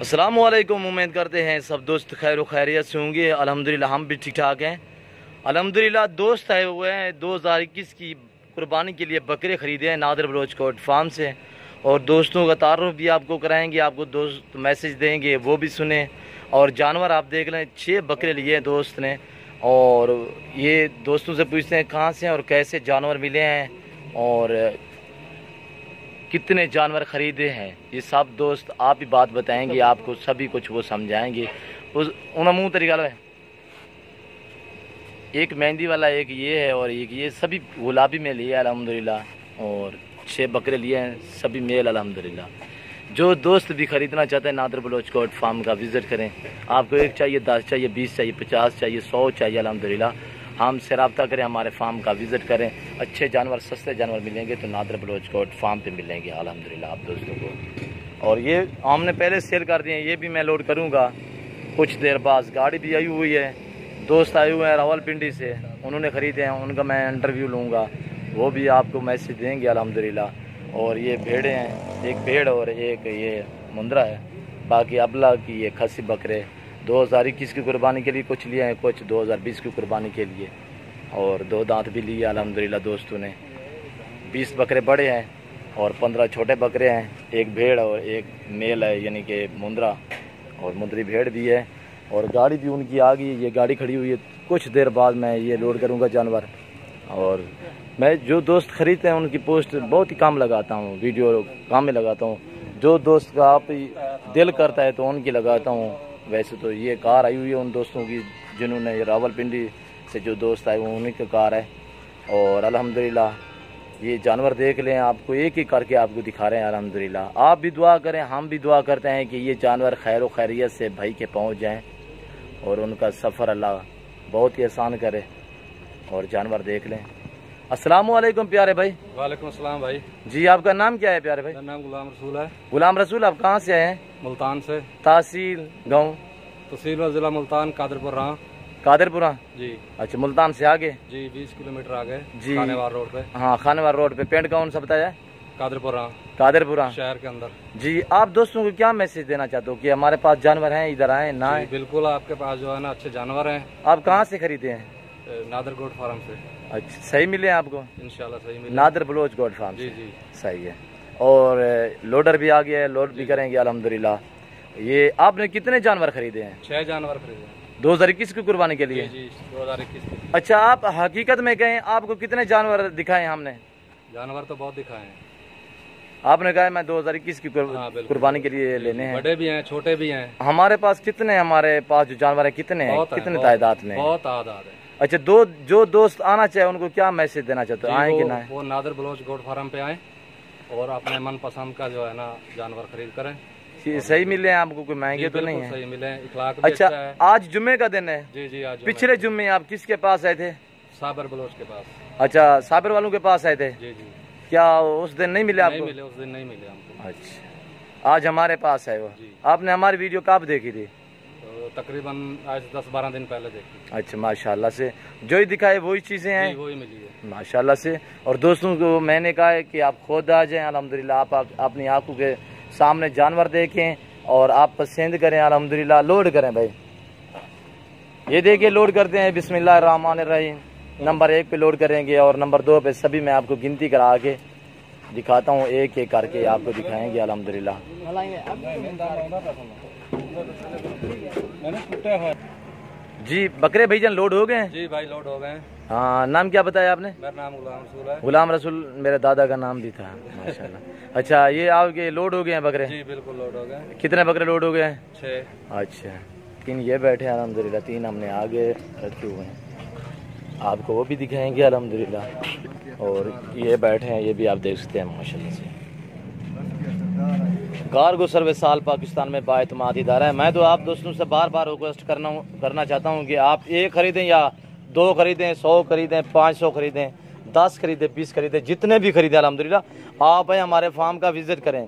अस्सलाम वालेकुम। उम्मीद करते हैं सब दोस्त खैर व खैरियत से होंगे। अल्हम्दुलिल्लाह हम भी ठीक ठाक हैं। अल्हम्दुलिल्लाह दोस्त आए हुए हैं 2021 की कुर्बानी के लिए बकरे ख़रीदे हैं नादर बलोच कोट फार्म से, और दोस्तों का तारुफ भी आपको कराएंगे, आपको दोस्त मैसेज देंगे वो भी सुने। और जानवर आप देख लें 6 बकरे लिए हैं दोस्त ने, और ये दोस्तों से पूछते हैं कहाँ से और कैसे जानवर मिले हैं और कितने जानवर ख़रीदे हैं। ये सब दोस्त आप ही बात बताएंगे, आपको सभी कुछ वो समझाएंगे। उस मुँह तरीका है, एक मेहंदी वाला, एक ये है और एक ये, सभी गुलाबी में लिए अल्हम्दुलिल्लाह। और 6 बकरे लिए हैं, सभी मेल अल्हम्दुलिल्लाह। जो दोस्त भी ख़रीदना चाहते हैं नादर बलोच कोट फार्म का विज़िट करें। आपको एक चाहिए, 10 चाहिए, 20 चाहिए, 50 चाहिए, 100 चाहिए, अल्हम्दुलिल्लाह हमसे रब्ता करें, हमारे फार्म का विज़िट करें। अच्छे जानवर, सस्ते जानवर मिलेंगे तो नादर बलोच कोट फार्म पे मिलेंगे अल्हम्दुलिल्लाह आप दोस्तों को। और ये हमने पहले सेल कर दिए हैं, ये भी मैं लोड करूँगा कुछ देर बाद। गाड़ी भी आई हुई है, दोस्त आए हुए हैं रावलपिंडी से, उन्होंने ख़रीदे हैं, उनका मैं इंटरव्यू लूँगा, वो भी आपको मैसेज देंगे अल्हम्दुलिल्लाह। और ये भेड़ें हैं, एक भेड़ और एक ये मुंद्रा है, बाकी अबला की ये खसी बकरे 2021 की कुर्बानी के लिए कुछ लिए हैं, कुछ 2020 की कुर्बानी के लिए। और 2 दांत भी लिए अल्हम्दुलिल्लाह दोस्तों ने। 20 बकरे बड़े हैं और 15 छोटे बकरे हैं, एक भेड़ और एक मेल है यानी कि मुंद्रा, और मुंदरी भेड़ भी है। और गाड़ी भी उनकी आ गई, ये गाड़ी खड़ी हुई है, कुछ देर बाद मैं ये लोड करूँगा जानवर। और मैं जो दोस्त ख़रीदते हैं उनकी पोस्ट बहुत ही कम लगाता हूँ, वीडियो काम में लगाता हूँ। जो दोस्त का आप दिल करता है तो उनकी लगाता हूँ। वैसे तो ये कार आई हुई है उन दोस्तों की जिन्होंने, रावलपिंडी से जो दोस्त आए वो उन्हीं की कार है। और अल्हम्दुलिल्लाह ये जानवर देख लें, आपको एक एक करके आपको दिखा रहे हैं अल्हम्दुलिल्लाह। आप भी दुआ करें, हम भी दुआ करते हैं कि ये जानवर खैर व खैरियत से भाई के पहुँच जाएँ और उनका सफ़र अल्लाह बहुत ही आसान करे। और जानवर देख लें। अस्सलाम वालेकुम प्यारे भाई। वालेकुम अस्सलाम भाई। जी आपका नाम क्या है प्यारे भाई? मेरा नाम गुलाम रसूल है। गुलाम रसूल, आप कहाँ से आए हैं? मुल्तान से। तहसील गाँव? तहसील और जिला मुल्तान, कादरपुरा। कादरपुरा जी। अच्छा, मुल्तान से आगे जी 20 किलोमीटर आगे जी, खानेवार रोड पे। हाँ खानेवार रोड पे। पेंट कौन सा बताया? कादरपुरा। कादरपुरा शहर के अंदर। जी। आप दोस्तों को क्या मैसेज देना चाहते हो कि हमारे पास जानवर हैं, इधर आए ना? बिल्कुल, आपके पास जो है ना अच्छे जानवर हैं। आप कहाँ से खरीदे हैं? नादर गोट फार्म से। अच्छा, सही मिले आपको? इंशाल्लाह सही मिले। नादर बलोच गोट फार्म जी से? जी सही है। और लोडर भी आ गया है, लोड भी करेंगे अल्हम्दुलिल्लाह। ये आपने कितने जानवर खरीदे हैं? 6 जानवर खरीदे 2021 की कुर्बानी के लिए? जी 2021। अच्छा, आप हकीकत में कहें आपको कितने जानवर दिखाए हमने? जानवर तो बहुत दिखाए हैं। आपने कहा मैं 2021 की कुर्बानी के लिए लेने हैं। बड़े भी हैं, छोटे भी हैं। हमारे पास कितने, हमारे पास जो जानवर है कितने हैं, कितने तादाद में? बहुत तादाद है। अच्छा, जो दोस्त आना चाहे उनको क्या मैसेज देना चाहते हो, आए कि ना? वो नादर बलोच गोट फार्म पे आए और अपने मनपसंद का जो है ना जानवर खरीद करें। सही मिले हैं आपको, कोई महंगे तो नहीं है? सही मिले, इखलाक भी अच्छा है। आज जुम्मे का दिन है? जी जी आज पिछले जुम्मे आप किसके पास आए थे? साबर बलोच के पास। अच्छा, साबिर वालों के पास आए थे? जी जी। क्या उस दिन नहीं मिले आपको? नहीं मिले, उस दिन नहीं मिले हमको। अच्छा, आज हमारे पास है वो। आपने हमारी वीडियो कब देखी थी? तो तकरीबन आज 10-12 दिन पहले देखी। अच्छा, माशाल्लाह से जो ही दिखाए वही चीज़ें हैं, वही मिली है माशाल्लाह से। और दोस्तों को मैंने कहा है कि आप खुद आ जाएं अल्हम्दुलिल्लाह, आप अपनी आंखों के सामने जानवर देखें और आप पसंद करें अल्हम्दुलिल्लाह, लोड करें भाई। ये देखिए लोड करते हैं, बिस्मिल्लाहिर्रहमानिर्रहीम। नंबर 1 पे लोड करेंगे और नंबर 2 पे सभी मैं आपको गिनती करा के दिखाता हूँ, एक एक करके आपको दिखाएंगे अल्हम्दुलिल्लाह। जी बकरे भाईजान लोड हो गए? जी भाई लोड हो गए। हाँ, नाम क्या बताया आपने? मेरा नाम गुलाम रसूल है। गुलाम रसूल मेरे दादा का नाम भी था माशाल्लाह। अच्छा, ये आपके लोड हो गए हैं बकरे? जी बिल्कुल लोड हो गए। कितने बकरे लोड हो गए हैं? 6। अच्छा, 3 ये बैठे हैं अल्हम्दुलिल्लाह, 3 हमने आगे रखे हुए हैं, आपको वो भी दिखाएंगे अल्हम्दुलिल्लाह। और ये बैठे हैं, ये भी आप देख सकते हैं माशाल्लाह से। कार्गो सर्विस साल पाकिस्तान में बाएतमाद इदारा है। मैं तो आप दोस्तों से बार बार रिक्वेस्ट करना चाहता हूँ कि आप 1 खरीदें या 2 खरीदें, 100 खरीदें, 500 खरीदें, 10 खरीदें, 20 खरीदें, जितने भी खरीदें अल्हम्दुलिल्लाह आप हमारे फार्म का विज़िट करें।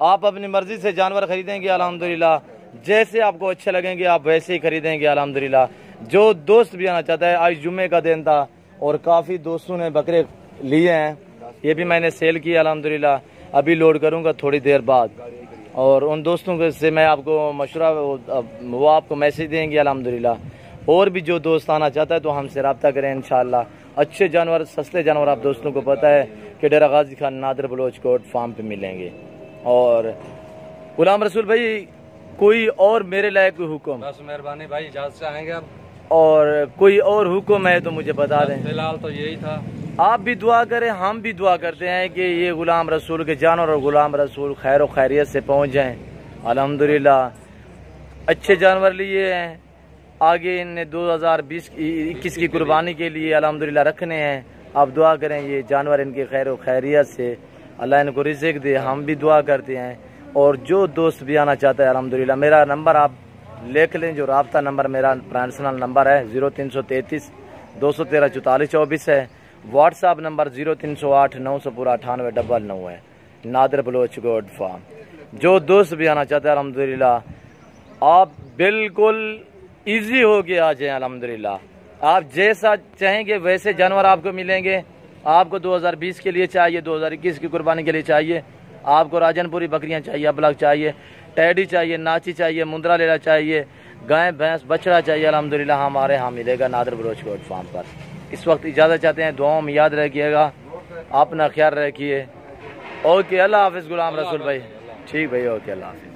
आप अपनी मर्ज़ी से जानवर खरीदेंगे अल्हम्दुलिल्लाह, जैसे आपको अच्छे लगेंगे आप वैसे ही खरीदेंगे अल्हम्दुलिल्लाह। जो दोस्त भी आना चाहता है, आज जुम्मे का दिन था और काफ़ी दोस्तों ने बकरे लिए हैं, ये भी मैंने सेल किया अल्हम्दुलिल्लाह। अभी लोड करूँगा थोड़ी देर बाद। और उन दोस्तों के से मैं आपको मशवरा, वो आपको मैसेज देंगे अल्हम्दुलिल्लाह। और भी जो दोस्त आना चाहता है तो हमसे रब्ता करें इंशाअल्लाह। अच्छे जानवर, सस्ते जानवर आप दोस्तों को पता है कि डेरा गाजी खान नादर बलोच कोट फार्म पे मिलेंगे। और गुलाम रसूल भाई, कोई और मेरे लायक कोई हुक्म? बस मेहरबानी भाई, इजाज़त चाहेंगे आप। और कोई और हुक्म है तो मुझे बता दें। फिलहाल तो यही था। आप भी दुआ करें, हम भी दुआ करते हैं कि ये गुलाम रसूल के जानवर और गुलाम रसूल खैर व खैरियत से पहुँच जाएँ अल्हम्दुलिल्लाह। अच्छे जानवर लिए हैं, आगे इन्हें 2021 की कुर्बानी के लिए अल्हम्दुलिल्लाह रखने हैं। आप दुआ करें ये जानवर इनके खैर व खैरियत से अल्लाह इनको रिज़्क़ दे, हम भी दुआ करते हैं। और जो दोस्त भी आना चाहता है अल्हम्दुलिल्लाह, मेरा नंबर आप लिख लें, जो राब्ता नंबर मेरा पर्सनल नंबर है 0333 213 44 24 है। व्हाट्सअप नंबर 0308 900 पूरा 9899 है। Nadar Baloch goat farm. जो दोस्त भी आना चाहता है अल्हम्दुलिल्लाह, आप बिल्कुल ईजी हो के आ जाएँ अल्हम्दुलिल्लाह। आप जैसा चाहेंगे वैसे जानवर आपको मिलेंगे। आपको 2020 के लिए चाहिए, 2021 की कुर्बानी के लिए चाहिए, आपको राजनपुरी बकरियां चाहिए, अबलग चाहिए, टैडी चाहिए, नाची चाहिए, मुंद्रा लेना चाहिए, गाय भैंस बछड़ा चाहिए, अल्हम्दुलिल्लाह हमारे यहाँ मिलेगा नादर बलोच कोट फार्म पर। इस वक्त इजाज़त चाहते हैं, दुआओं में याद रखिएगा, अपना ख्याल रखिए। ओके, अल्लाह हाफिज़ गुलाम रसूल भाई। ठीक भाई, ओके, अल्लाह हाफिज़।